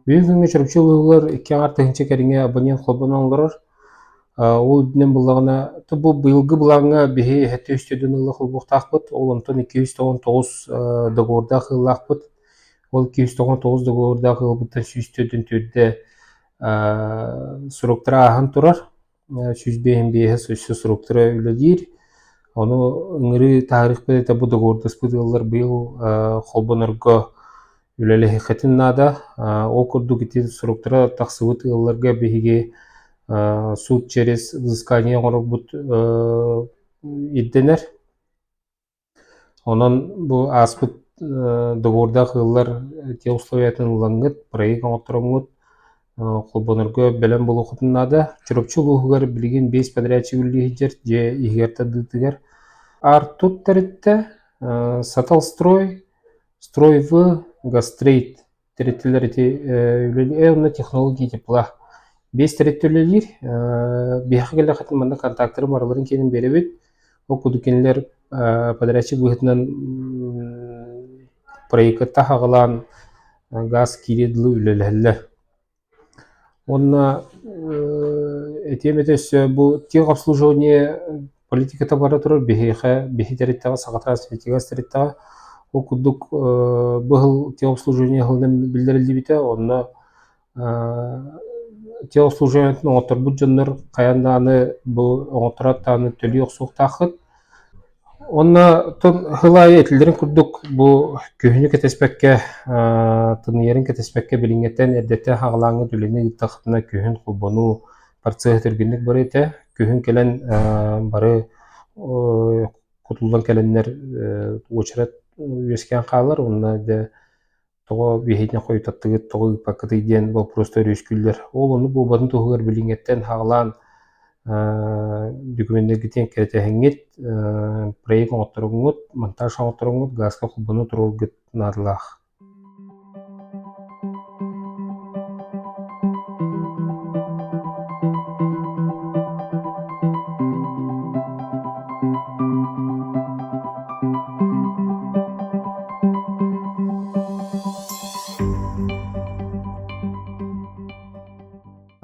Büyük güngü çırpçılığılar iki artığınca keringe abonent kolbana olurur. Ол динен буллагына бу быйылгы булаңа биһи хәтта үстөдөн ылы холбуктакпыт. Ол онтон 299 договорда хыллакпыт. Ол 299 договорда хылбыттан үстөдөн түрдө структура ахан турар. Сүзбейин биһи сөзсү структура үлелир. Оны ыңыры тарих бете бу договорда спыдылар быйыл холбонорго үлеле хәтин нада. Ол курду кити структура таксыбыт ылларга биһиге суд через взыскание орбут идденер. Онон бу аспыт договорда хыллар те условиятын лангыт, проект оңотторомут, колбонорго белем болу хутунада. Чурупчу лугугар билген 5 подрядчик үллигер же игерта дытыгар. Артут теритте Саталстрой, Стройв, Гастрейт тереттелер үлели технология тепла. Бес тереттелер бияхгеле хатын манда контакттары барларын кенин беребит. О кудукенлер подрядчик выхытынан проектта хагылан газ киредлы үлелелле. Онна этеметес бу тех обслуживание политика товара турар бихи тереттага сагатра светигас тереттага о кудук быгыл тех обслуживание хылдан билдирилди бите. Онна те обслуживаниятын оңоттор бу жоннор каяндааны бу оңоттораттааны төлү оксуктахыт. Онна тон хылай этилдерин курдук бу көһүнү кетеспекке тыныерин кетеспекке билиңеттен эрдетте хагалаңы түлени тахтына көһүн кулбону парция тергенлик бар эте. Көһүн келен бары кутулдан келеннер очрат үескен калар. Онна де того бихитне койтаттыгы того пакеты ден бу просто рөскүллер. Ол ону бу бадын тогугар билиңеттен хагалан документтерге кетехеңет проект оңотторуңут, монтаж оңотторуңут, газга кулбону турулгут нарлах.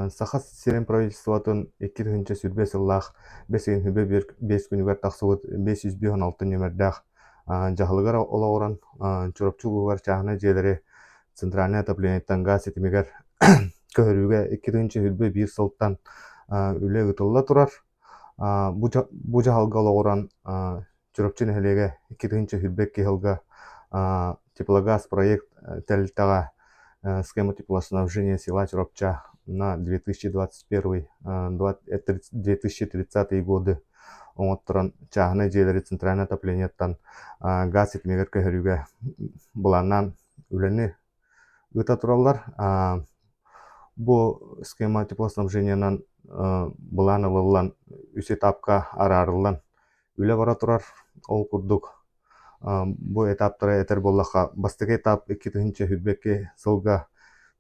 Сахас сирен правительствотун 2-нче сүрбе сыллах 5 хүбе 5 күнүгөр таксыбыт 516 нөмердах жахылыгар олооран чурапчулугар чахна желери центральный отоплениеттен газ этимигер көрүүгө 2-нче хүбе 1 сылттан үле ытылла турар. Бу жахылга олооран чурапчын хелеге 2-нче хүбе кехилга теплогаз проект телтага схема теплоснабжения села Чурапча на 2021-2030 годы оңоттуран чахна желери центральный отоплениеттан газ этимегер көһөрүүгө буланан үлени ыта тураллар. Бу схема теплоснабжениянан булан ылылан үс этапка араарылан үле бара турар. Ол курдук бу этаптары этер боллаха бастыгы этап 2-нче хүбекке сылга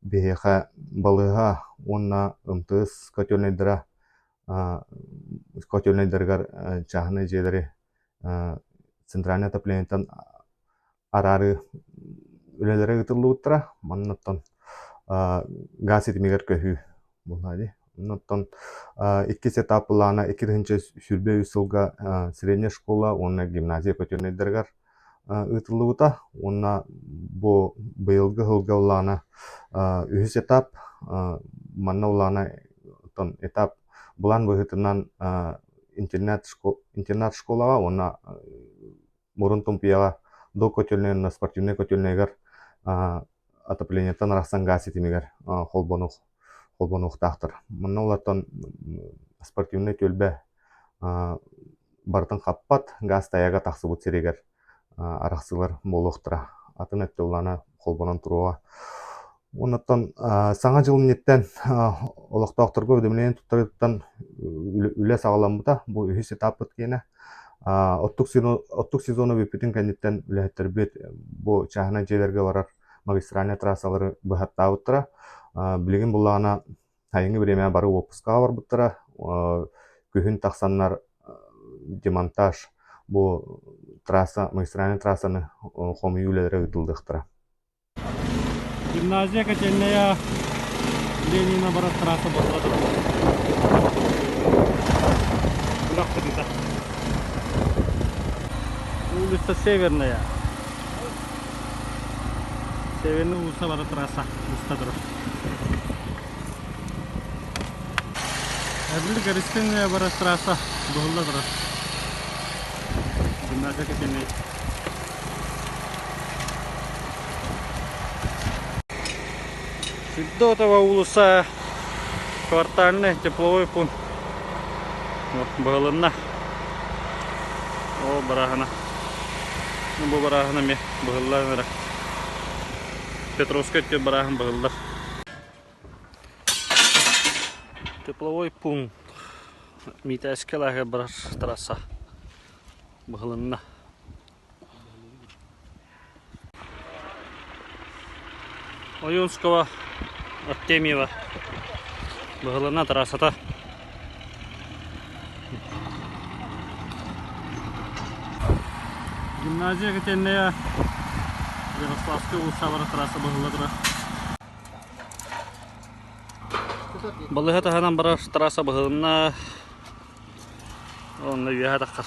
беха балыга онна ымтыс котельныйдыргар чахны желери центральный отоплениеттен арары үлелери ытыллыбыттара. Маннаттан газ этимигер көһүү булнады. Маннаттан 2 этап булана 2-нче сүрбе сылга средняя школа, онна гимназия котельныйдыргар ытыллыбыта. Онна бу быйылгы хылга улана 3 этап манна улана тон этап булан быгытынан интернат школага, онна мурун тумпияга до котельныйна спортивный котельныйгар отоплениеттен арасан газ этимигер холбонуктактыр. Манна улаттан спортивный төлбе бартын каппат газ таяга таксыбыт серегер араксылар болуктура. Атын этте улана холбонон туруга. Оннаттан саңа жыл минеттен олоктоокторго өдөмленен туттарыттан үле сагаламбыта. Бу 3 этап өткене. Оттук сезону бүпүтүн кенеттен үлехеттербит бу чахна желерге барар магистральный трассалары быхаттабыттыра. Билигин буллагана хайыңы время бары отпускага барбыттыра. Күхүн таксаннар демонтаж бу трасса, магистральный трассаны хомий үлелері ұтылдықтыра. Гимназия котельная Ленина барат трасса басылады. Улица Северная. Северная улица барат трасса. Әділі Горискинная барат трасса. Бұғылда Гимназия котельная. Федотова улица, квартальный тепловой пункт. Вот Багалына. О, барахана. Ну, bu barahana me Багаллар. Петровская те барахан Багаллар. Тепловой пункт. Митайская бараш трасса. Багалына. Оюнского Артемьева. Багалына трасса-то. Гимназия котельная. Ярославская улица барат трасса Багаллар. Балыгата ханам бараш трасса Багалына. Он на вяга такар.